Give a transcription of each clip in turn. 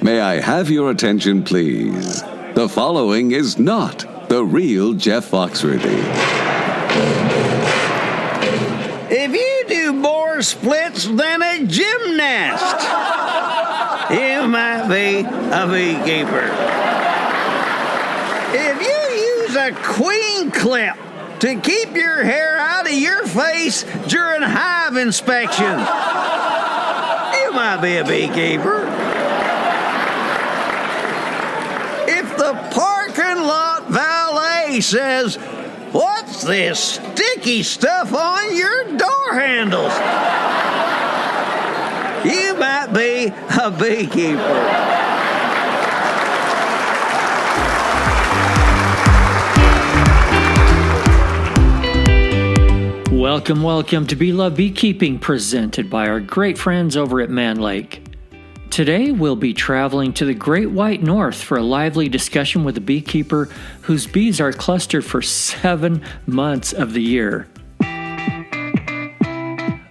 May I have your attention, please? The following is not the real Jeff Foxworthy. If you do more splits than a gymnast, you might be a beekeeper. If you use a queen clip to keep your hair out of your face during hive inspection, you might be a beekeeper. If the parking lot valet says, "What's this sticky stuff on your door handles?" you might be a beekeeper. Welcome to Be Love Beekeeping, presented by our great friends over at Man Lake. Today we'll be traveling to the Great White North for a lively discussion with a beekeeper whose bees are clustered for 7 months of the year.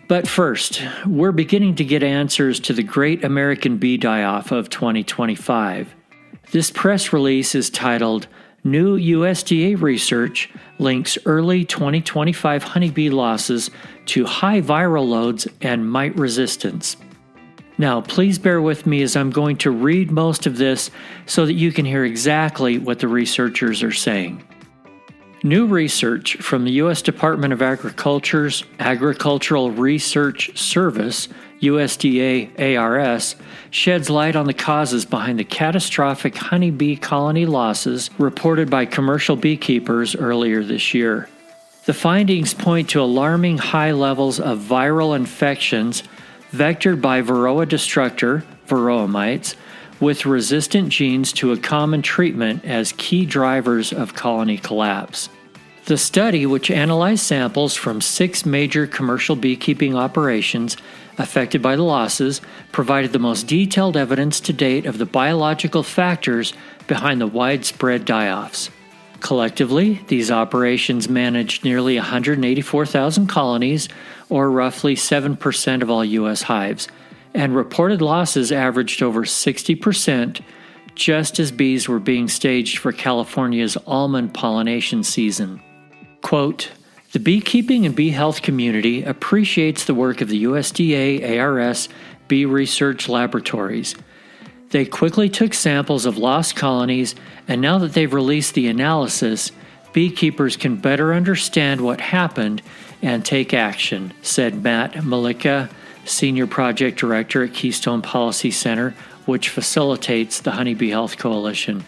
But first, we're beginning to get answers to the Great American Bee Die-Off of 2025. This press release is titled, New USDA Research Links Early 2025 Honeybee Losses to High Viral Loads and Mite Resistance. Now, please bear with me as I'm going to read most of this so that you can hear exactly what the researchers are saying. New research from the U.S. Department of Agriculture's Agricultural Research Service, USDA ARS, sheds light on the causes behind the catastrophic honeybee colony losses reported by commercial beekeepers earlier this year. The findings point to alarming high levels of viral infections vectored by Varroa destructor, Varroa mites, with resistant genes to a common treatment as key drivers of colony collapse. The study, which analyzed samples from 6 major commercial beekeeping operations affected by the losses, provided the most detailed evidence to date of the biological factors behind the widespread die-offs. Collectively, these operations managed nearly 184,000 colonies, or roughly 7% of all U.S. hives, and reported losses averaged over 60%, just as bees were being staged for California's almond pollination season. Quote, "The beekeeping and bee health community appreciates the work of the USDA ARS Bee Research Laboratories. They quickly took samples of lost colonies, and now that they've released the analysis, beekeepers can better understand what happened and take action," said Matt Malika, Senior Project Director at Keystone Policy Center, which facilitates the Honeybee Health Coalition.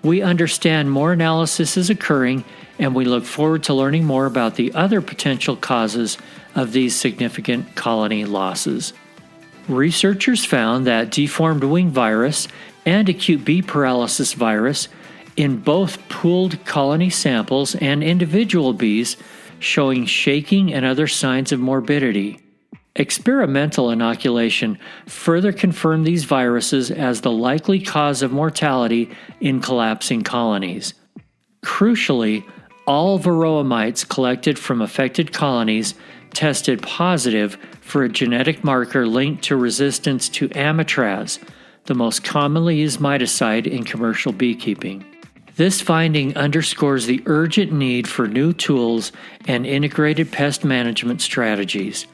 "We understand more analysis is occurring, and we look forward to learning more about the other potential causes of these significant colony losses." Researchers found that deformed wing virus and acute bee paralysis virus in both pooled colony samples and individual bees showing shaking and other signs of morbidity. Experimental inoculation further confirmed these viruses as the likely cause of mortality in collapsing colonies. Crucially, all Varroa mites collected from affected colonies tested positive for a genetic marker linked to resistance to amitraz, the most commonly used miticide in commercial beekeeping. This finding underscores the urgent need for new tools and integrated pest management strategies.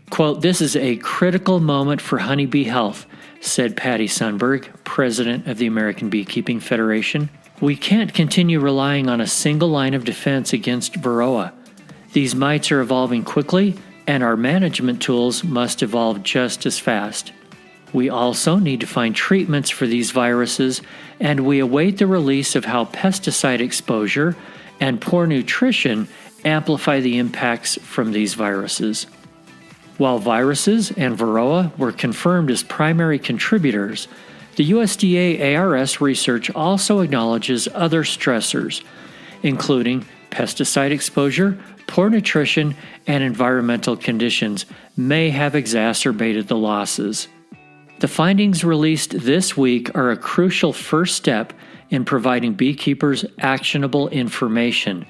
Quote, "This is a critical moment for honeybee health," said Patty Sundberg, president of the American Beekeeping Federation. "We can't continue relying on a single line of defense against Varroa. These mites are evolving quickly, and our management tools must evolve just as fast. We also need to find treatments for these viruses, and we await the release of how pesticide exposure and poor nutrition amplify the impacts from these viruses." While viruses and Varroa were confirmed as primary contributors, the USDA ARS research also acknowledges other stressors, including pesticide exposure, poor nutrition, and environmental conditions may have exacerbated the losses. The findings released this week are a crucial first step in providing beekeepers actionable information,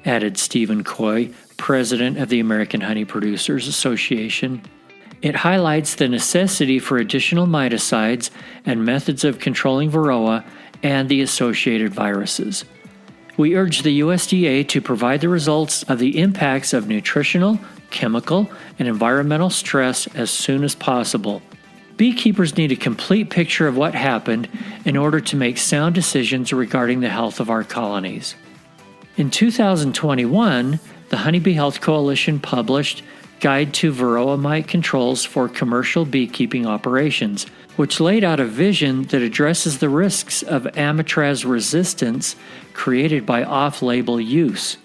added Stephen Coy, president of the American Honey Producers Association. It highlights the necessity for additional miticides and methods of controlling Varroa and the associated viruses. We urge the USDA to provide the results of the impacts of nutritional, chemical, and environmental stress as soon as possible. Beekeepers need a complete picture of what happened in order to make sound decisions regarding the health of our colonies. In 2021, the Honeybee Health Coalition published Guide to Varroa Mite Controls for Commercial Beekeeping Operations, which laid out a vision that addresses the risks of amitraz resistance created by off-label use.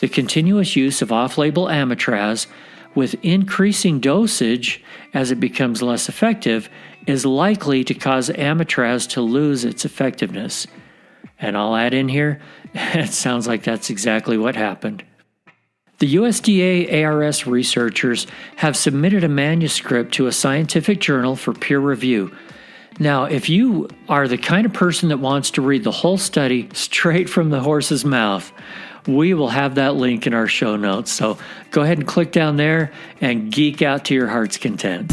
The continuous use of off-label amitraz with increasing dosage as it becomes less effective is likely to cause amitraz to lose its effectiveness. And I'll add in here, it sounds like that's exactly what happened. The USDA ARS researchers have submitted a manuscript to a scientific journal for peer review. Now, if you are the kind of person that wants to read the whole study straight from the horse's mouth, we will have that link in our show notes. So go ahead and click down there and geek out to your heart's content.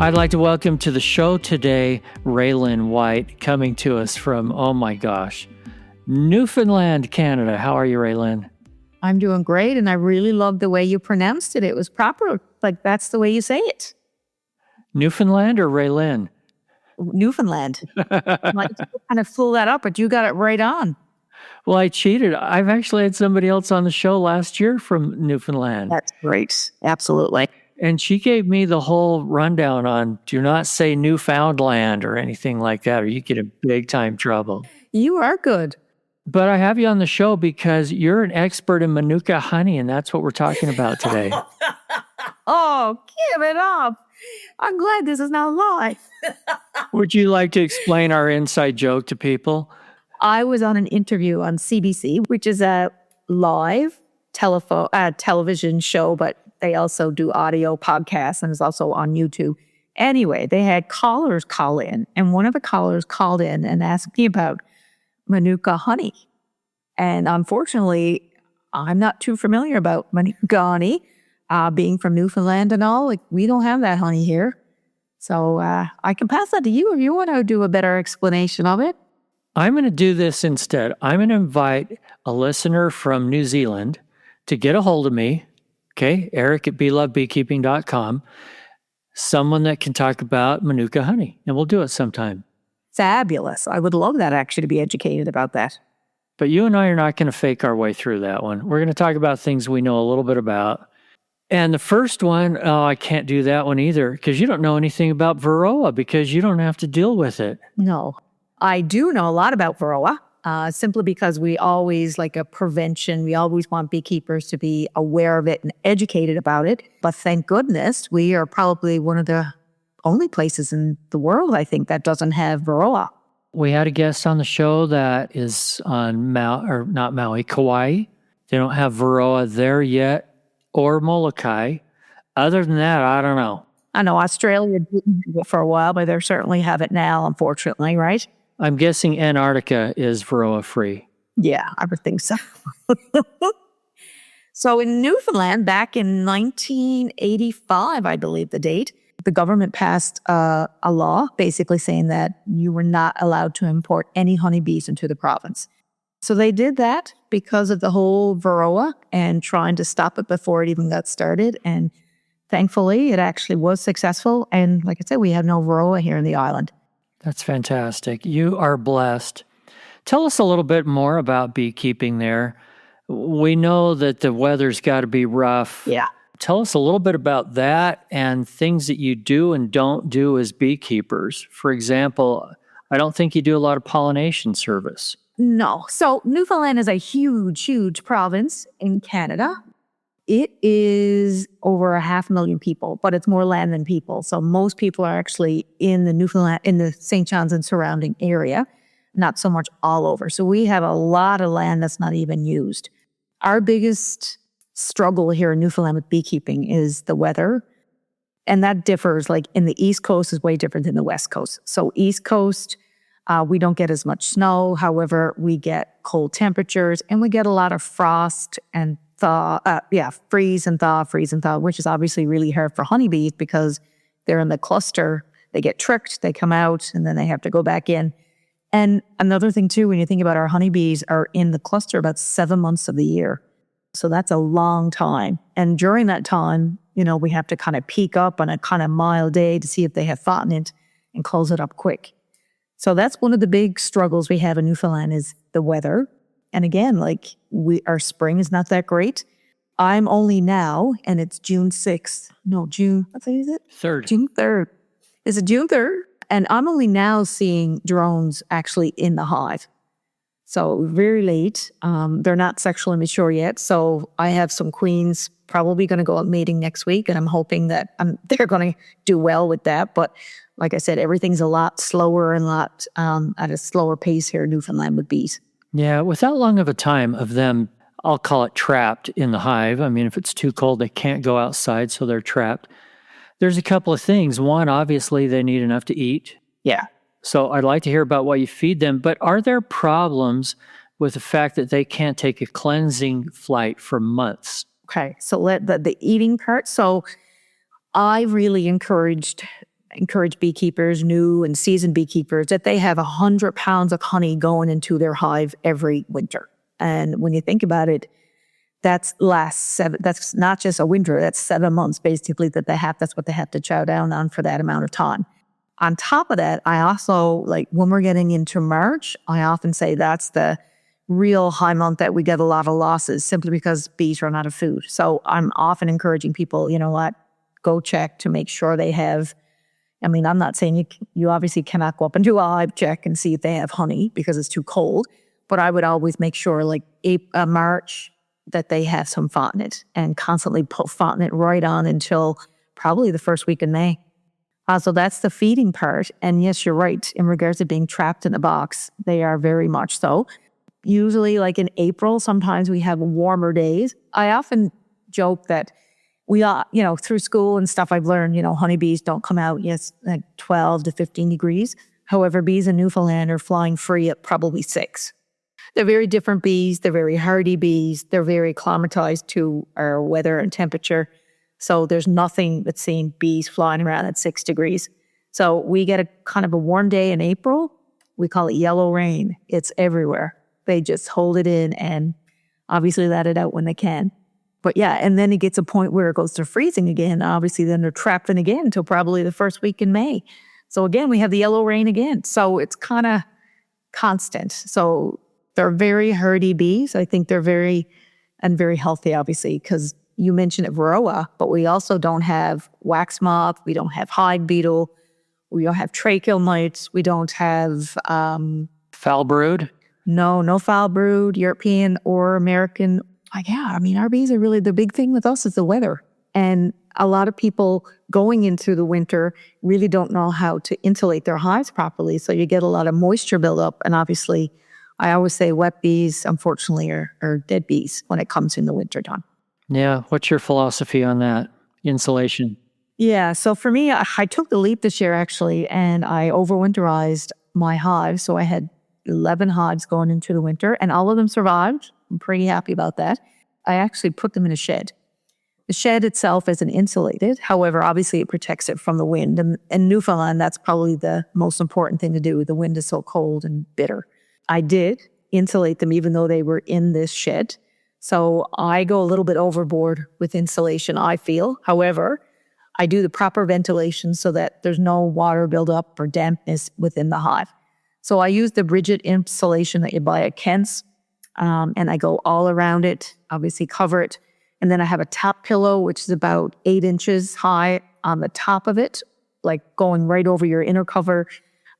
I'd like to welcome to the show today Raylynn White, coming to us from, oh my gosh, Newfoundland, Canada. How are you, Rae Lynn? I'm doing great, and I really love the way you pronounced it. It was proper, like that's the way you say it. Newfoundland or Rae Lynn? Newfoundland. Like, you kind of flew that up, but you got it right on. Well, I cheated. I've actually had somebody else on the show last year from Newfoundland. That's great. Absolutely. And she gave me the whole rundown on do not say Newfoundland or anything like that, or you get in big time trouble. You are good. But I have you on the show because you're an expert in Manuka honey, and that's what we're talking about today. Oh, give it up. I'm glad this is not live. Would you like to explain our inside joke to people? I was on an interview on CBC, which is a live television show, but they also do audio podcasts and is also on YouTube. Anyway, they had callers call in, and one of the callers called in and asked me about Manuka honey. And unfortunately, I'm not too familiar about Manuka honey. Being from Newfoundland and all, like we don't have that honey here. So I can pass that to you if you want to do a better explanation of it. I'm going to do this instead. I'm going to invite a listener from New Zealand to get a hold of me, okay, Eric at belovebeekeeping.com, someone that can talk about Manuka honey, and we'll do it sometime. Fabulous. I would love that actually to be educated about that. But you and I are not going to fake our way through that one. We're going to talk about things we know a little bit about. And the first one, oh, I can't do that one either because you don't know anything about Varroa because you don't have to deal with it. No. I do know a lot about Varroa, simply because we always, like a prevention, we always want beekeepers to be aware of it and educated about it. But thank goodness we are probably one of the only places in the world, I think, that doesn't have Varroa. We had a guest on the show that is on Kauai. They don't have Varroa there yet, or Molokai. Other than that, I don't know. I know Australia didn't do it for a while, but they certainly have it now, unfortunately, right? I'm guessing Antarctica is Varroa free. Yeah, I would think so. So in Newfoundland, back in 1985, I believe the date, the government passed a law basically saying that you were not allowed to import any honeybees into the province. So they did that because of the whole Varroa and trying to stop it before it even got started. And thankfully, it actually was successful. And like I said, we have no Varroa here in the island. That's fantastic. You are blessed. Tell us a little bit more about beekeeping there. We know that the weather's got to be rough. Yeah. Tell us a little bit about that and things that you do and don't do as beekeepers. For example, I don't think you do a lot of pollination service. No. So Newfoundland is a huge, huge province in Canada. It is over 500,000 people, but it's more land than people. So most people are actually in the Newfoundland, in the St. John's and surrounding area, not so much all over. So we have a lot of land that's not even used. Our biggest struggle here in Newfoundland with beekeeping is the weather. And that differs, like in the East Coast is way different than the West Coast. So East Coast, we don't get as much snow. However, we get cold temperatures and we get a lot of frost and freeze and thaw, which is obviously really hard for honeybees because they're in the cluster. They get tricked, they come out, and then they have to go back in. And another thing too, when you think about our honeybees are in the cluster about 7 months of the year. So that's a long time. And during that time, we have to kind of peak up on a kind of mild day to see if they have fought in it and close it up quick. So that's one of the big struggles we have in Newfoundland is the weather. And again, our spring is not that great. I'm only now, and it's June 6th. No, June, what day is it? 3rd. June 3rd. Is it June 3rd? And I'm only now seeing drones actually in the hive. So very late. They're not sexually mature yet. So I have some queens probably going to go out mating next week. And I'm hoping that they're going to do well with that. But like I said, everything's a lot slower and at a slower pace here in Newfoundland with bees. Yeah, with that long of a time of them, I'll call it trapped in the hive. I mean, if it's too cold, they can't go outside, so they're trapped. There's a couple of things. One, obviously, they need enough to eat. Yeah. So I'd like to hear about what you feed them. But are there problems with the fact that they can't take a cleansing flight for months? Okay, so the eating part. So I really encourage beekeepers, new and seasoned beekeepers, that they have 100 pounds of honey going into their hive every winter. And when you think about it, that's not just a winter, that's 7 months basically that's what they have to chow down on for that amount of time. On top of that, I also, when we're getting into March, I often say that's the real high month that we get a lot of losses simply because bees run out of food. So I'm often encouraging people, go check to make sure they have. I mean, I'm not saying you obviously cannot go up and do a hive check and see if they have honey because it's too cold, but I would always make sure March that they have some fontanate and constantly put fontanate right on until probably the first week in May. So that's the feeding part. And yes, you're right. In regards to being trapped in a box, they are very much so. Usually in April, sometimes we have warmer days. I often joke that we are, through school and stuff I've learned, honeybees don't come out, 12 to 15 degrees. However, bees in Newfoundland are flying free at probably 6. They're very different bees. They're very hardy bees. They're very acclimatized to our weather and temperature. So there's nothing that's seeing bees flying around at 6 degrees. So we get a kind of a warm day in April. We call it yellow rain. It's everywhere. They just hold it in and obviously let it out when they can. But yeah, and then it gets a point where it goes to freezing again. Obviously, then they're trapped in again until probably the first week in May. So again, we have the yellow rain again. So it's kind of constant. So they're very hardy bees. I think they're very healthy, obviously, because you mentioned it, Varroa, but we also don't have wax moth. We don't have hive beetle. We don't have tracheal mites. We don't have foul brood. No foul brood, European or American. Our bees are really, the big thing with us is the weather. And a lot of people going into the winter really don't know how to insulate their hives properly. So you get a lot of moisture buildup. And obviously, I always say wet bees, unfortunately, are dead bees when it comes in the wintertime. Yeah. What's your philosophy on that? Insulation. Yeah. So for me, I took the leap this year, actually, and I overwinterized my hives. So I had 11 hives going into the winter, and all of them survived. I'm pretty happy about that. I actually put them in a shed. The shed itself isn't insulated. However, obviously it protects it from the wind. And in Newfoundland, that's probably the most important thing to do. The wind is so cold and bitter. I did insulate them even though they were in this shed. So I go a little bit overboard with insulation, I feel. However, I do the proper ventilation so that there's no water buildup or dampness within the hive. So I use the rigid insulation that you buy at Kent's. And I go all around it, obviously cover it. And then I have a top pillow, which is about 8 inches high on the top of it, going right over your inner cover.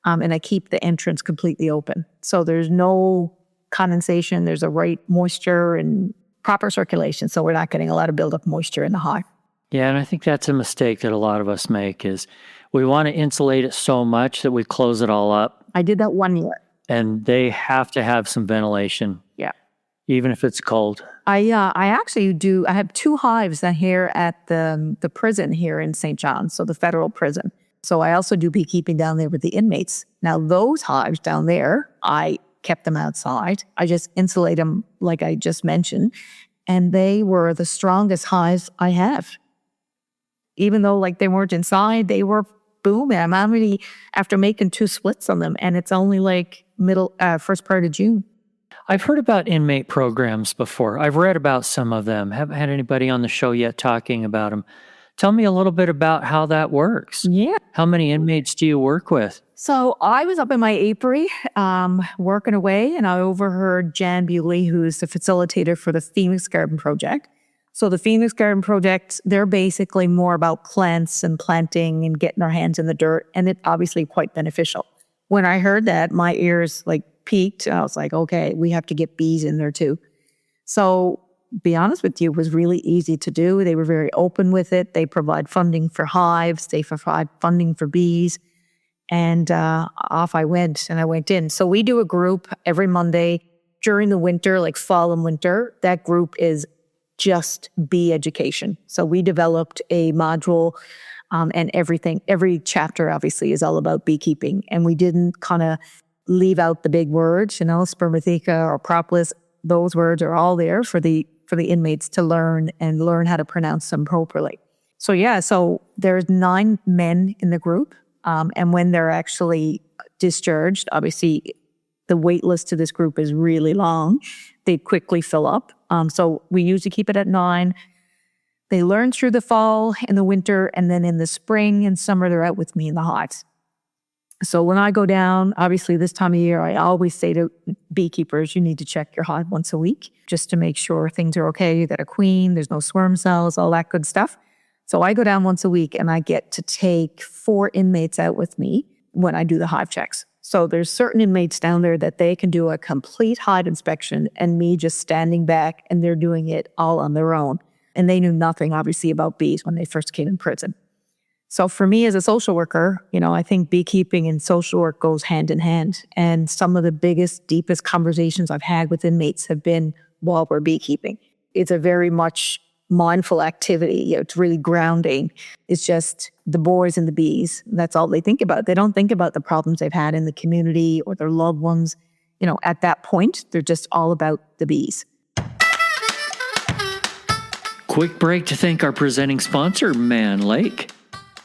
And I keep the entrance completely open. So there's no condensation. There's a right moisture and proper circulation. So we're not getting a lot of buildup moisture in the hive. Yeah, and I think that's a mistake that a lot of us make is we want to insulate it so much that we close it all up. I did that 1 year. And they have to have some ventilation. Yeah. Even if it's cold. I actually do. I have 2 hives here at the prison here in St. John's, so the federal prison. So I also do beekeeping down there with the inmates. Now those hives down there, I kept them outside. I just insulate them like I just mentioned. And they were the strongest hives I have. Even though like they weren't inside, they were booming. I'm already after making 2 splits on them, and it's only like first part of June. I've heard about inmate programs before. I've read about some of them. Haven't had anybody on the show yet talking about them. Tell me a little bit about how that works. Yeah. How many inmates do you work with? So I was up in my apiary working away, and I overheard Jan Bewley, who's the facilitator for the Phoenix Garden Project. So the Phoenix Garden Project, they're basically more about plants and planting and getting our hands in the dirt, and it's obviously quite beneficial. When I heard that, my ears like peaked. I was like, okay, we have to get bees in there too. So be honest with you, it was really easy to do. They were very open with it. They provide funding for hives. They provide funding for bees. And off I went, and I went in. So we do a group every Monday during the winter, like fall and winter. That group is just bee education. So we developed a module and everything. Every chapter, obviously, is all about beekeeping. And we didn't kind of leave out the big words, spermatheca or propolis. Those words are all there for the inmates to learn how to pronounce them properly. So yeah, so there's 9 men in the group. And when they're actually discharged, obviously the wait list to this group is really long. They quickly fill up. So we usually keep it at 9. They learn through the fall and the winter, and then in the spring and summer, they're out with me in the hives. So when I go down, obviously this time of year, I always say to beekeepers, you need to check your hive once a week just to make sure things are okay. You got a queen, there's no swarm cells, all that good stuff. So I go down once a week, and I get to take 4 inmates out with me when I do the hive checks. So there's certain inmates down there that they can do a complete hive inspection, and me just standing back, and they're doing it all on their own. And they knew nothing, obviously, about bees when they first came in prison. So for me as a social worker, I think beekeeping and social work goes hand in hand. And some of the biggest, deepest conversations I've had with inmates have been while we're beekeeping. It's a very much mindful activity. It's really grounding. It's just the boys and the bees. That's all they think about. They don't think about the problems they've had in the community or their loved ones. At that point, they're just all about the bees. Quick break to thank our presenting sponsor, Man Lake.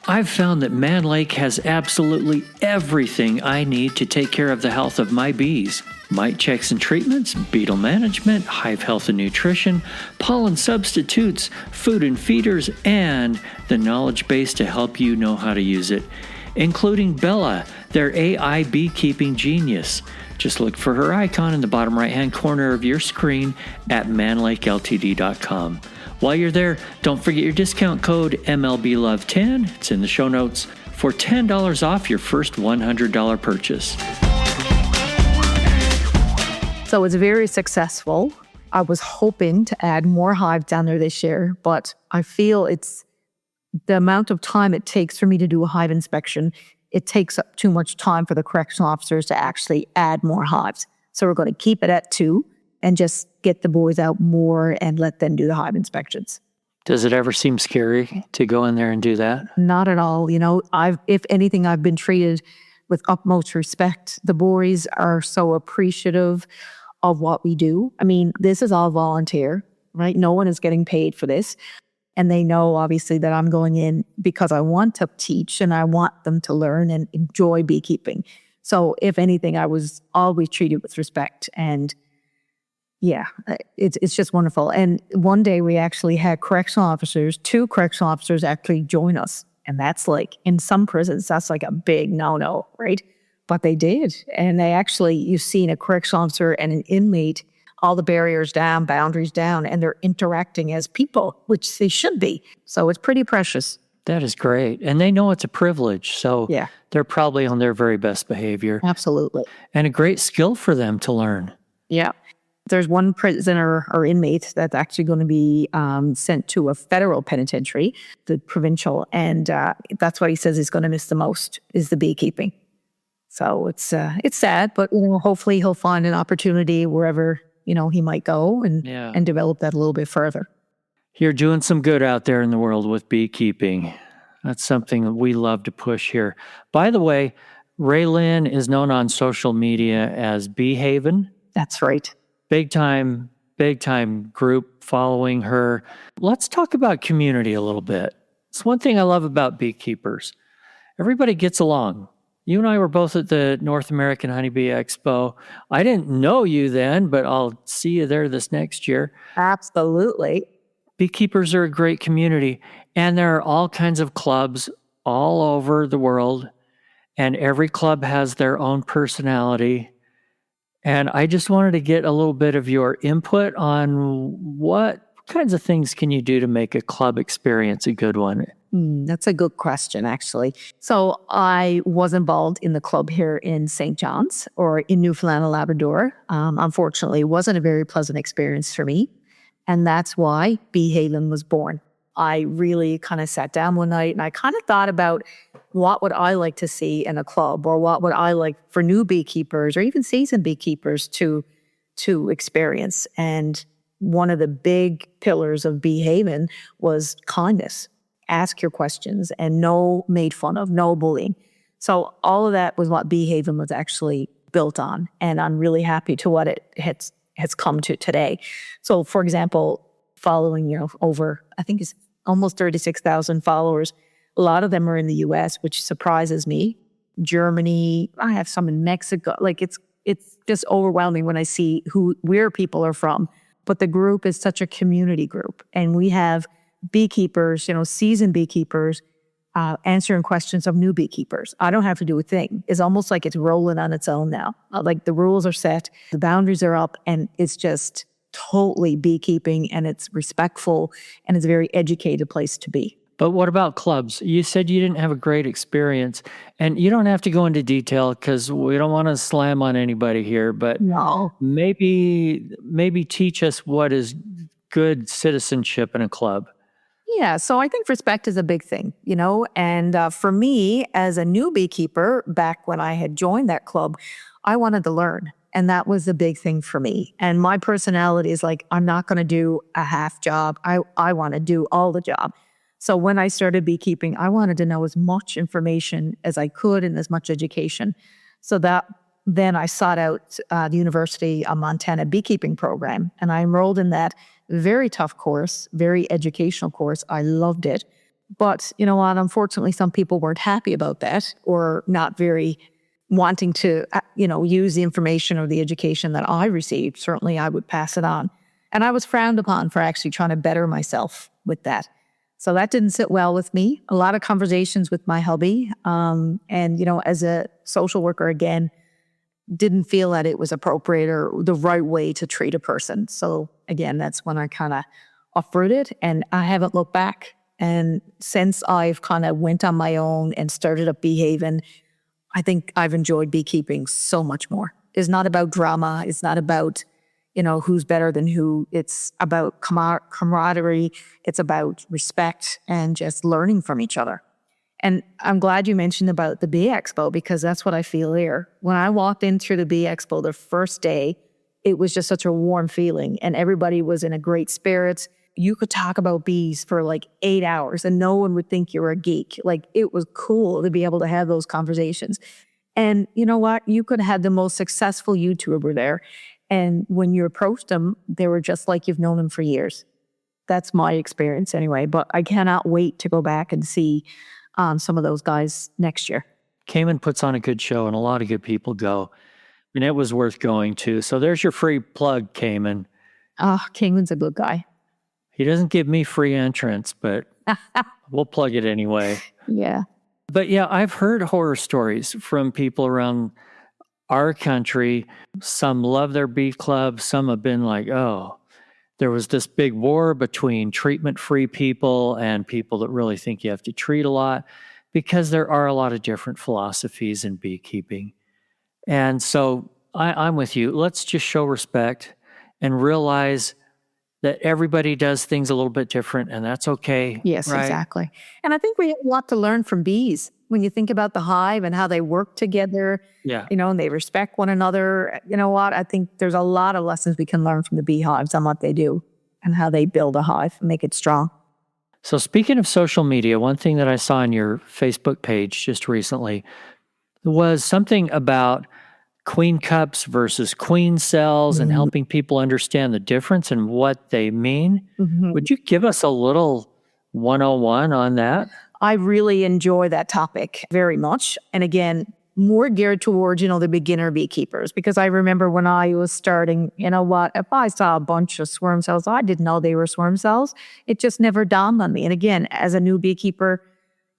I've found that Man Lake has absolutely everything I need to take care of the health of my bees. Mite checks and treatments, beetle management, hive health and nutrition, pollen substitutes, food and feeders, and the knowledge base to help you know how to use it, including Bella, their AI beekeeping genius. Just look for her icon in the bottom right-hand corner of your screen at manlakeltd.com. While you're there, don't forget your discount code MLBLOVE10, it's in the show notes, for $10 off your first $100 purchase. So it's very successful. I was hoping to add more hives down there this year, but I feel it's the amount of time it takes for me to do a hive inspection. It takes up too much time for the correctional officers to actually add more hives. So we're going to keep it at 2 and just get the boys out more and let them do the hive inspections. Does it ever seem scary to go in there and do that? Not at all. If anything, I've been treated with utmost respect. The boys are so appreciative of what we do. I mean, this is all volunteer, right? No one is getting paid for this. And they know, obviously, that I'm going in because I want to teach and I want them to learn and enjoy beekeeping. So if anything, I was always treated with respect. And yeah, it's just wonderful. And one day we actually had 2 correctional officers actually join us. And that's like, in some prisons, that's like a big no-no, right? But they did. And you've seen a correctional officer and an inmate, all the barriers down, boundaries down, and they're interacting as people, which they should be. So it's pretty precious. That is great. And they know it's a privilege. So yeah, they're probably on their very best behavior. Absolutely. And a great skill for them to learn. Yeah. There's one prisoner or inmate that's actually going to be sent to a federal penitentiary, the provincial, and that's what he says he's going to miss the most is the beekeeping. So it's sad, but hopefully he'll find an opportunity wherever he might go and develop that a little bit further. You're doing some good out there in the world with beekeeping. That's something that we love to push here. By the way, Rae Lynn is known on social media as Bee Haven. That's right. Big time big time group following her. Let's talk about community a little bit. It's one thing I love about beekeepers. Everybody gets along. You and I were both at the North American Honeybee Expo. I didn't know you then, but I'll see you there this next year. Absolutely. Beekeepers are a great community, and there are all kinds of clubs all over the world, and every club has their own personality. And I just wanted to get a little bit of your input on what kinds of things can you do to make a club experience a good one? That's a good question, actually. So I was involved in the club here in St. John's or in Newfoundland and Labrador. Unfortunately, it wasn't a very pleasant experience for me. And that's why Beehaven was born. I really kind of sat down one night and I kind of thought about what would I like to see in a club, or what would I like for new beekeepers or even seasoned beekeepers to experience. And one of the big pillars of Beehaven was kindness. Ask your questions, and no made fun of, no bullying. So all of that was what Beehaven was actually built on. And I'm really happy to what it has come to today. So for example, following, over, I think it's almost 36,000 followers. A lot of them are in the US, which surprises me. Germany, I have some in Mexico. Like it's just overwhelming when I see where people are from. But the group is such a community group. And we have beekeepers, seasoned beekeepers, answering questions of new beekeepers. I don't have to do a thing. It's almost like it's rolling on its own now. Like the rules are set, the boundaries are up, and it's just totally beekeeping, and it's respectful, and it's a very educated place to be. But what about clubs? You said you didn't have a great experience, and you don't have to go into detail because we don't want to slam on anybody here, but No. maybe teach us what is good citizenship in a club. Yeah, so I think respect is a big thing, and for me as a new beekeeper, back when I had joined that club, I wanted to learn. And that was a big thing for me. And my personality is like, I'm not going to do a half job. I want to do all the job. So when I started beekeeping, I wanted to know as much information as I could and as much education. So then I sought out the University of Montana beekeeping program, and I enrolled in that very tough course, very educational course. I loved it. But you know what? Unfortunately, some people weren't happy about that, or not very wanting to, use the information or the education that I received. Certainly, I would pass it on. And I was frowned upon for actually trying to better myself with that. So that didn't sit well with me. A lot of conversations with my hubby. And, as a social worker, again, didn't feel that it was appropriate or the right way to treat a person. So again, that's when I kind of uprooted, and I haven't looked back. And since I've kind of went on my own and started up Beehaven, I think I've enjoyed beekeeping so much more. It's not about drama. It's not about, who's better than who. It's about camaraderie. It's about respect and just learning from each other. And I'm glad you mentioned about the Bee Expo, because that's what I feel here. When I walked in through the Bee Expo the first day, it was just such a warm feeling, and everybody was in a great spirit. You could talk about bees for like 8 hours and no one would think you were a geek. Like, it was cool to be able to have those conversations. And you know what? You could have had the most successful YouTuber there. And when you approached them, they were just like you've known them for years. That's my experience anyway. But I cannot wait to go back and see some of those guys next year. Cayman puts on a good show, and a lot of good people go. And it was worth going to. So there's your free plug, Cayman. Oh, Cayman's a good guy. He doesn't give me free entrance, but we'll plug it anyway. Yeah. But yeah, I've heard horror stories from people around our country. Some love their bee club. Some have been like, oh, there was this big war between treatment-free people and people that really think you have to treat a lot, because there are a lot of different philosophies in beekeeping. And so I'm with you. Let's just show respect and realize that everybody does things a little bit different, and that's okay. Yes, right? Exactly. And I think we have a lot to learn from bees. When you think about the hive and how they work together, and they respect one another, you know what? I think there's a lot of lessons we can learn from the beehives on what they do and how they build a hive and make it strong. So speaking of social media, one thing that I saw on your Facebook page just recently was something about queen cups versus queen cells and helping people understand the difference and what they mean. Would you give us a little 101 on that? I really enjoy that topic very much. And again, more geared towards, the beginner beekeepers, because I remember when I was starting, if I saw a bunch of swarm cells, I didn't know they were swarm cells. It just never dawned on me. And again, as a new beekeeper,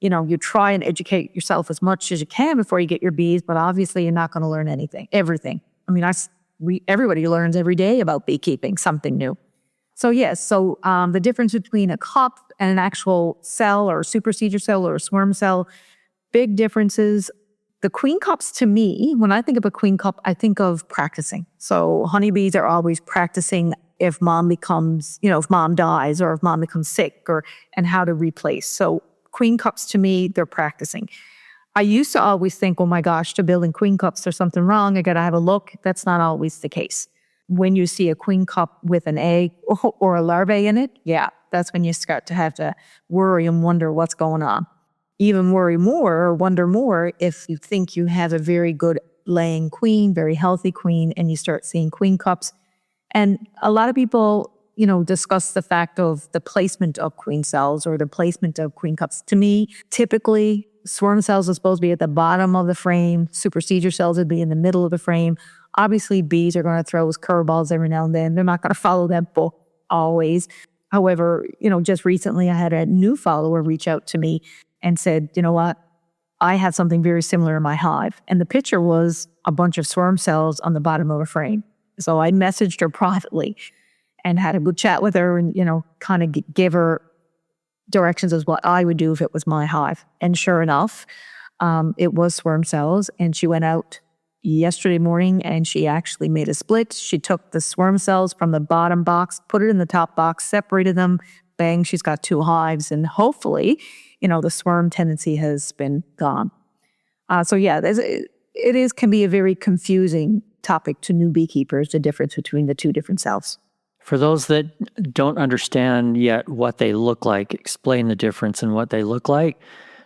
you try and educate yourself as much as you can before you get your bees, but obviously you're not going to learn everything. I mean, everybody learns every day about beekeeping, something new. So yes, the difference between a cup and an actual cell or a supersedure cell or a swarm cell, big differences. The queen cups, to me, when I think of a queen cup, I think of practicing. So honeybees are always practicing if mom dies or if mom becomes sick and how to replace. So queen cups, to me, they're practicing. I used to always think, oh my gosh, to building queen cups, there's something wrong. I got to have a look. That's not always the case. When you see a queen cup with an egg or a larvae in it, yeah, that's when you start to have to worry and wonder what's going on. Even worry more or wonder more if you think you have a very good laying queen, very healthy queen, and you start seeing queen cups. And a lot of people, discuss the fact of the placement of queen cells or the placement of queen cups. To me, typically, swarm cells are supposed to be at the bottom of the frame. Supersedure cells would be in the middle of the frame. Obviously, bees are going to throw curveballs every now and then. They're not going to follow that book always. However, just recently I had a new follower reach out to me and said, you know what? I have something very similar in my hive. And the picture was a bunch of swarm cells on the bottom of a frame. So I messaged her privately and had a good chat with her and, kind of gave her directions as what I would do if it was my hive. And sure enough, it was swarm cells. And she went out yesterday morning and she actually made a split. She took the swarm cells from the bottom box, put it in the top box, separated them, bang, she's got 2 hives. And hopefully, the swarm tendency has been gone. Can be a very confusing topic to new beekeepers, the difference between the 2 different cells. For those that don't understand yet what they look like, explain the difference in what they look like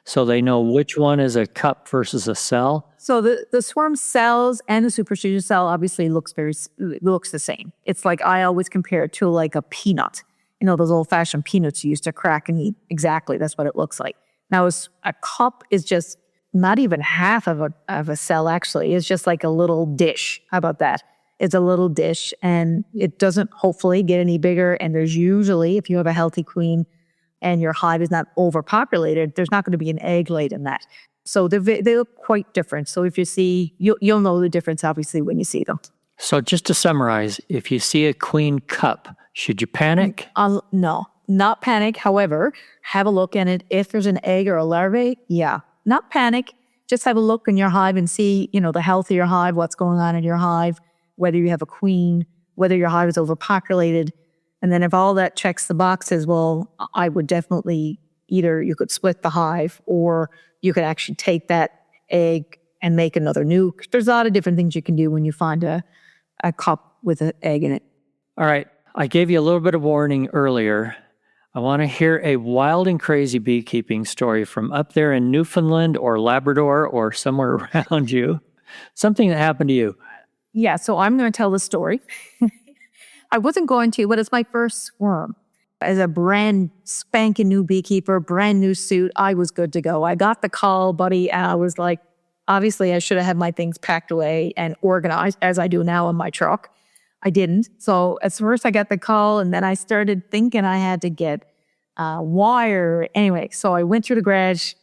so they know which one is a cup versus a cell. So the swarm cells and the supersedure cell obviously looks the same. It's like I always compare it to like a peanut. Those old-fashioned peanuts you used to crack and eat. Exactly, that's what it looks like. Now, a cup is just not even half of a cell, actually. It's just like a little dish. How about that? It's a little dish, and it doesn't hopefully get any bigger. And there's usually, if you have a healthy queen and your hive is not overpopulated, there's not going to be an egg laid in that. So they look quite different. So if you see, you'll know the difference, obviously, when you see them. So just to summarize, if you see a queen cup, should you panic? No, not panic. However, have a look in it. If there's an egg or a larvae, yeah, not panic. Just have a look in your hive and see, the health of your hive, what's going on in your hive, whether you have a queen, whether your hive is overpopulated. And then if all that checks the boxes, well, I would definitely either you could split the hive or you could actually take that egg and make another nuke. There's a lot of different things you can do when you find a cup with an egg in it. All right. I gave you a little bit of warning earlier. I want to hear a wild and crazy beekeeping story from up there in Newfoundland or Labrador or somewhere around you. Something that happened to you. Yeah, so I'm going to tell the story. I wasn't going to, but it's my first swarm. As a brand spanking new beekeeper, brand new suit, I was good to go. I got the call, buddy, and I was like, obviously I should have had my things packed away and organized as I do now in my truck. I didn't. So at first I got the call and then I started thinking I had to get wire. Anyway, so I went through the garage,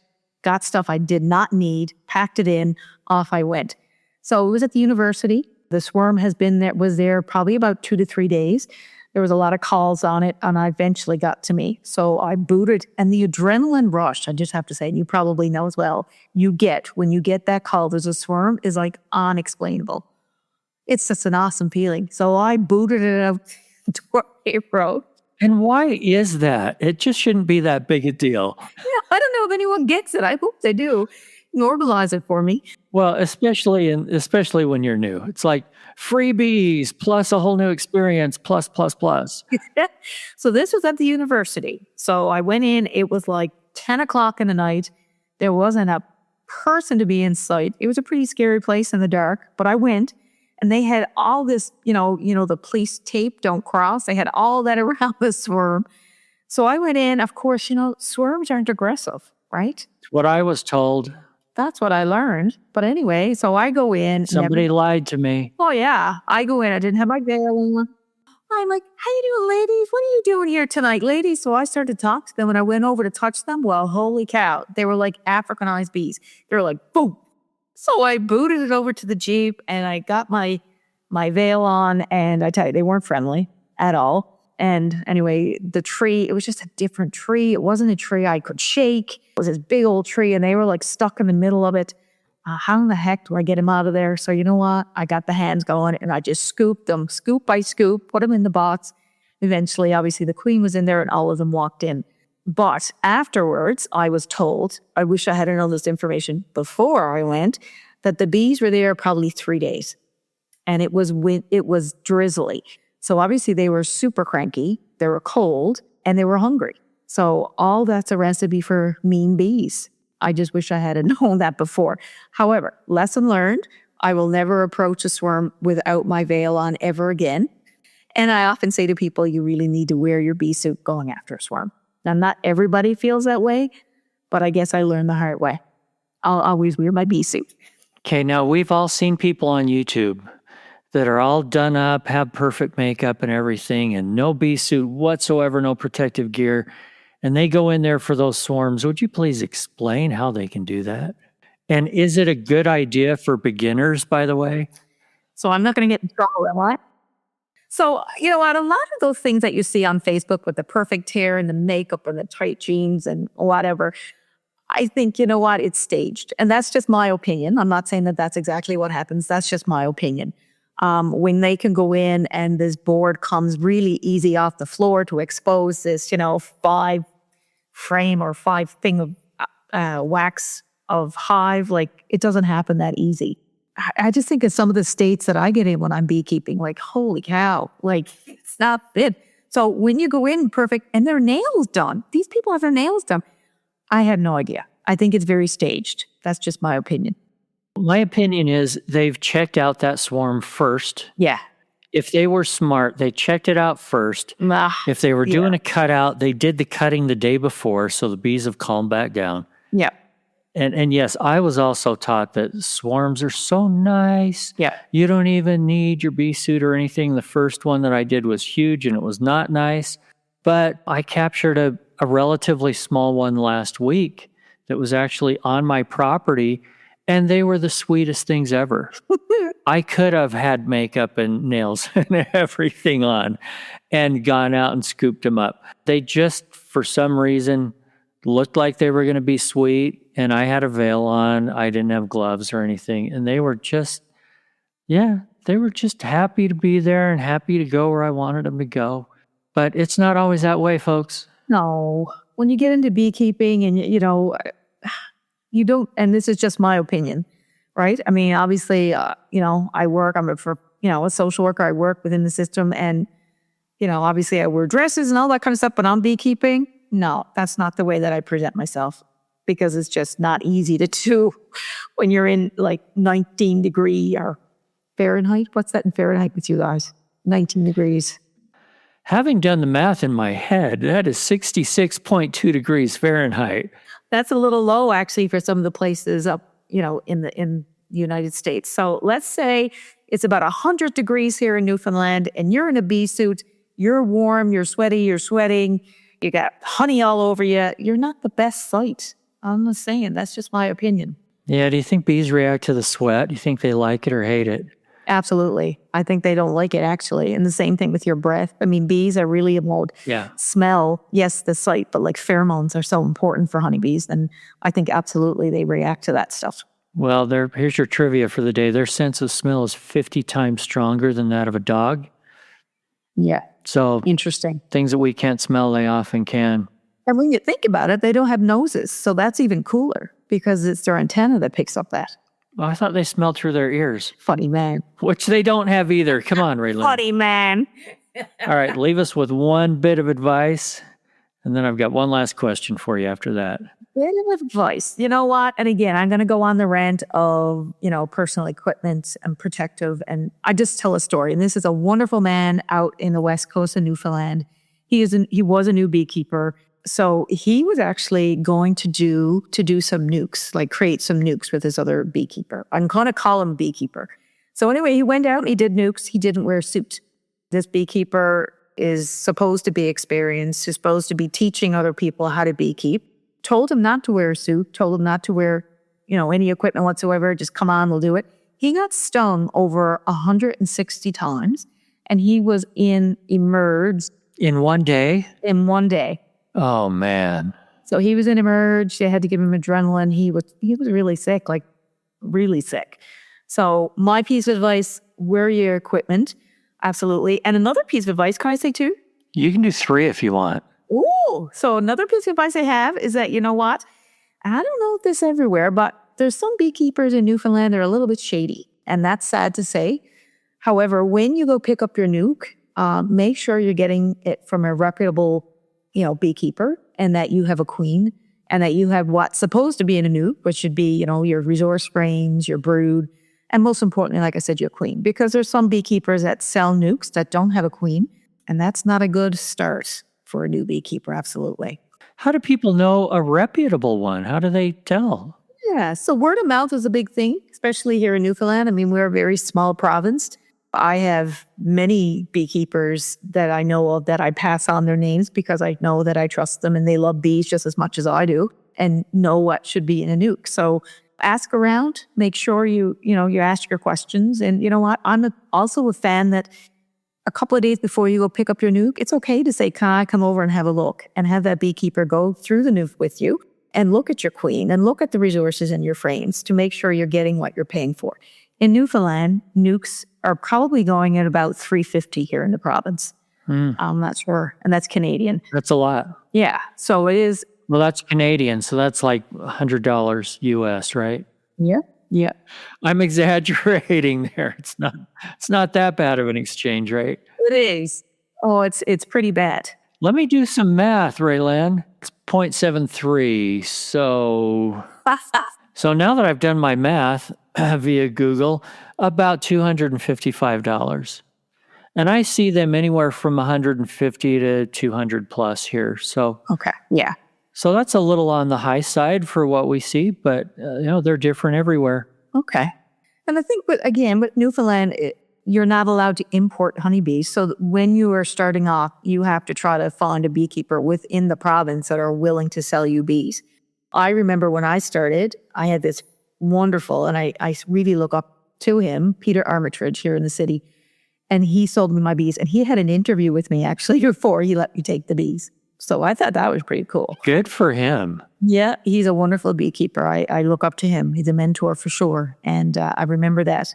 got stuff I did not need, packed it in, off I went. So it was at the university. The swarm was there probably about 2 to 3 days. There was a lot of calls on it and I eventually got to me. So I booted and the adrenaline rush, I just have to say, and you probably know as well, when you get that call, there's a swarm, is like unexplainable. It's just an awesome feeling. So I booted it out to a road. And why is that? It just shouldn't be that big a deal. Yeah, I don't know if anyone gets it. I hope they do. Normalize it for me. Well, especially when you're new. It's like freebies plus a whole new experience plus. So this was at the university. So I went in. It was like 10 o'clock in the night. There wasn't a person to be in sight. It was a pretty scary place in the dark, but I went and they had all this, the police tape, don't cross. They had all that around the swarm. So I went in, of course, swarms aren't aggressive, right? What I was told. That's what I learned. But anyway, so I go in. Somebody lied to me. Oh, yeah. I go in. I didn't have my veil on. I'm like, how you doing, ladies? What are you doing here tonight, ladies? So I started to talk to them, and I went over to touch them. Well, holy cow. They were like Africanized bees. They were like, boom. So I booted it over to the Jeep, and I got my veil on, and I tell you, they weren't friendly at all. And anyway, the tree, it was just a different tree. It wasn't a tree I could shake. It was this big old tree, and they were like stuck in the middle of it. How in the heck do I get them out of there? So you know what? I got the hands going, and I just scooped them, scoop by scoop, put them in the box. Eventually, obviously, the queen was in there, and all of them walked in. But afterwards, I was told, I wish I had known this information before I went, that the bees were there probably 3 days. And it was drizzly. So obviously they were super cranky, they were cold, and they were hungry. So all that's a recipe for mean bees. I just wish I had known that before. However, lesson learned, I will never approach a swarm without my veil on ever again. And I often say to people, you really need to wear your bee suit going after a swarm. Now, not everybody feels that way, but I guess I learned the hard way. I'll always wear my bee suit. Okay, now we've all seen people on YouTube that are all done up, have perfect makeup and everything, and no bee suit whatsoever, no protective gear, and they go in there for those swarms. Would you please explain how they can do that? And is it a good idea for beginners, by the way? So I'm not going to get in trouble, am I? So, out of a lot of those things that you see on Facebook with the perfect hair and the makeup and the tight jeans and whatever, I think, it's staged. And that's just my opinion. I'm not saying that that's exactly what happens. That's just my opinion. When they can go in and this board comes really easy off the floor to expose this, 5 frame or 5 thing of wax of hive, like it doesn't happen that easy. I just think of some of the states that I get in when I'm beekeeping, like, holy cow, like it's not fit. So when you go in perfect and their nails done, these people have their nails done. I had no idea. I think it's very staged. That's just my opinion. My opinion is they've checked out that swarm first. Yeah. If they were smart, they checked it out first. If they were doing a cutout, they did the cutting the day before, so the bees have calmed back down. Yeah. And yes, I was also taught that swarms are so nice. Yeah. You don't even need your bee suit or anything. The first one that I did was huge, and it was not nice. But I captured a relatively small one last week that was actually on my property, and they were the sweetest things ever. I could have had makeup and nails and everything on and gone out and scooped them up. They just, for some reason, looked like they were going to be sweet, and I had a veil on. I didn't have gloves or anything, and they were just happy to be there and happy to go where I wanted them to go. But it's not always that way, folks. No. When you get into beekeeping and, you don't, and this is just my opinion, right? I mean, obviously, I work, I'm a social worker, I work within the system, and, obviously I wear dresses and all that kind of stuff, but I'm beekeeping. No, that's not the way that I present myself, because it's just not easy to do when you're in like 19 degree or Fahrenheit. What's that in Fahrenheit with you guys? 19 degrees. Having done the math in my head, that is 66.2 degrees Fahrenheit. That's a little low, actually, for some of the places up, in the United States. So let's say it's about 100 degrees here in Newfoundland, and you're in a bee suit. You're warm. You're sweaty. You're sweating. You got honey all over you. You're not the best sight. I'm just saying. That's just my opinion. Yeah. Do you think bees react to the sweat? Do you think they like it or hate it? Absolutely. I think they don't like it, actually. And the same thing with your breath. I mean, bees are really about smell. Yes, the sight, but like pheromones are so important for honeybees. And I think absolutely they react to that stuff. Well, here's your trivia for the day. Their sense of smell is 50 times stronger than that of a dog. Yeah. So interesting. Things that we can't smell, they often can. And when you think about it, they don't have noses. So that's even cooler because it's their antenna that picks up that. Well, I thought they smelled through their ears. Funny man. Which they don't have either. Come on, Rae Lynn. Funny man. All right, leave us with one bit of advice And then I've got one last question for you after that. Bit of advice. You know what? And again, I'm going to go on the rant of, personal equipment and protective. And I just tell a story. And this is a wonderful man out in the west coast of Newfoundland. He was a new beekeeper. So he was actually going to do some nukes, like create some nukes with his other beekeeper. I'm going to call him beekeeper. So anyway, he went out and he did nukes. He didn't wear a suit. This beekeeper is supposed to be experienced, is supposed to be teaching other people how to beekeep. Told him not to wear a suit, told him not to wear, any equipment whatsoever. Just come on, we'll do it. He got stung over 160 times and he was emerged. In one day? In one day. Oh, man. So he was in emerge. They had to give him adrenaline. He was really sick, like really sick. So my piece of advice, wear your equipment. Absolutely. And another piece of advice, can I say two? You can do 3 if you want. Ooh. So another piece of advice I have is that, you know what? I don't know if this everywhere, but there's some beekeepers in Newfoundland that are a little bit shady. And that's sad to say. However, when you go pick up your nuke, make sure you're getting it from a reputable, beekeeper, and that you have a queen, and that you have what's supposed to be in a nuke, which should be, your resource frames, your brood, and most importantly, like I said, your queen. Because there's some beekeepers that sell nukes that don't have a queen, and that's not a good start for a new beekeeper, absolutely. How do people know a reputable one? How do they tell? Yeah, so word of mouth is a big thing, especially here in Newfoundland. I mean, we're a very small province. I have many beekeepers that I know of that I pass on their names because I know that I trust them and they love bees just as much as I do and know what should be in a nuke. So ask around, make sure you ask your questions. And you know what? I'm also a fan that a couple of days before you go pick up your nuke, it's okay to say, can I come over and have a look, and have that beekeeper go through the nuke with you and look at your queen and look at the resources in your frames to make sure you're getting what you're paying for. In Newfoundland, nukes are probably going at about $350 here in the province. I'm not sure. And that's Canadian. That's a lot. Yeah. So it is. Well, that's Canadian. So that's like $100 US, right? Yeah. Yeah. I'm exaggerating there. It's not that bad of an exchange rate. It is. Oh, it's pretty bad. Let me do some math, Raylynn. It's 0.73. So now that I've done my math via Google, about $255. And I see them anywhere from 150 to 200 plus here. So okay, yeah. So that's a little on the high side for what we see, but they're different everywhere. Okay. And I think, with Newfoundland, you're not allowed to import honeybees. So when you are starting off, you have to try to find a beekeeper within the province that are willing to sell you bees. I remember when I started, I had this wonderful, and I really look up to him, Peter Armitage here in the city. And he sold me my bees. And he had an interview with me actually before he let me take the bees. So I thought that was pretty cool. Good for him. Yeah, he's a wonderful beekeeper. I look up to him. He's a mentor for sure. And I remember that.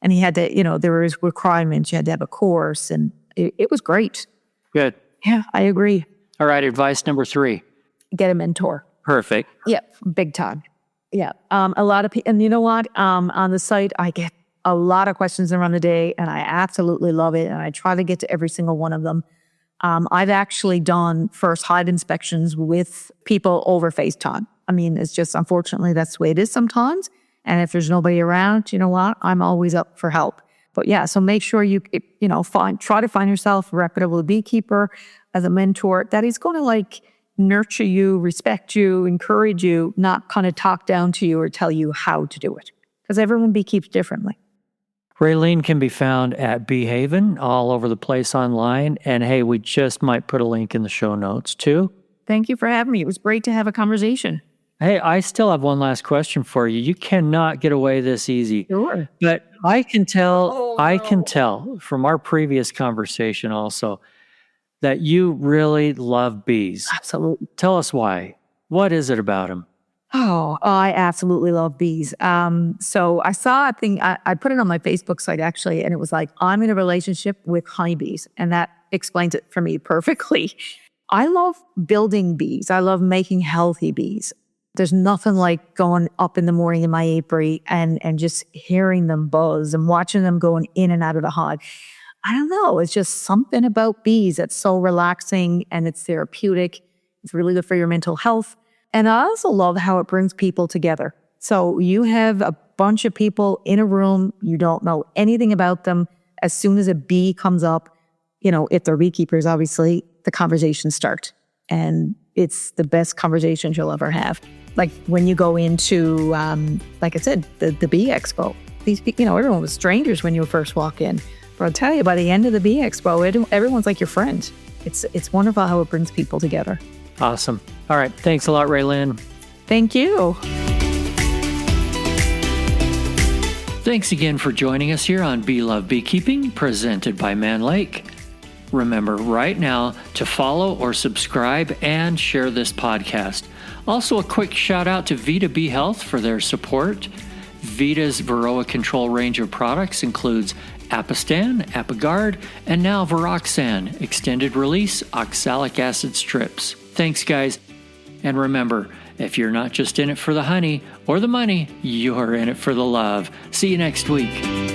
And he had to, there was requirements. You had to have a course. And it was great. Good. Yeah, I agree. All right, advice number 3. Get a mentor. Perfect. Yep, big time. Yeah. A lot of people, and you know what? On the site, I get a lot of questions around the day, and I absolutely love it. And I try to get to every single one of them. I've actually done first hive inspections with people over FaceTime. I mean, it's just, unfortunately, that's the way it is sometimes. And if there's nobody around, you know what? I'm always up for help. But yeah, so make sure try to find yourself a reputable beekeeper as a mentor that is going to nurture you, respect you, encourage you, not kind of talk down to you or tell you how to do it. Because everyone beekeeps differently. Rae Lynn can be found at Bee Haven all over the place online. And hey, we just might put a link in the show notes too. Thank you for having me. It was great to have a conversation. Hey, I still have one last question for you. You cannot get away this easy. Sure. But I can tell from our previous conversation also that you really love bees. Absolutely. Tell us why. What is it about them? Oh, I absolutely love bees. So I saw a thing, I put it on my Facebook site actually, and it was like, I'm in a relationship with honeybees. And that explains it for me perfectly. I love building bees. I love making healthy bees. There's nothing like going up in the morning in my apiary and just hearing them buzz and watching them going in and out of the hive. I don't know. It's just something about bees that's so relaxing and it's therapeutic. It's really good for your mental health. And I also love how it brings people together. So you have a bunch of people in a room, you don't know anything about them. As soon as a bee comes up, if they're beekeepers, obviously, the conversations start. And it's the best conversations you'll ever have. Like when you go into, like I said, the bee expo, these people, everyone was strangers when you first walk in. But I'll tell you, by the end of the bee expo, everyone's like your friend. It's wonderful how it brings people together. Awesome. All right. Thanks a lot, Rae Lynn. Thank you. Thanks again for joining us here on Bee Love Beekeeping, presented by Man Lake. Remember right now to follow or subscribe and share this podcast. Also, a quick shout out to Vita Bee Health for their support. Vita's Varroa control range of products includes Apistan, Apigard, and now Viroxan, extended release oxalic acid strips. Thanks, guys. And remember, if you're not just in it for the honey or the money, you're in it for the love. See you next week.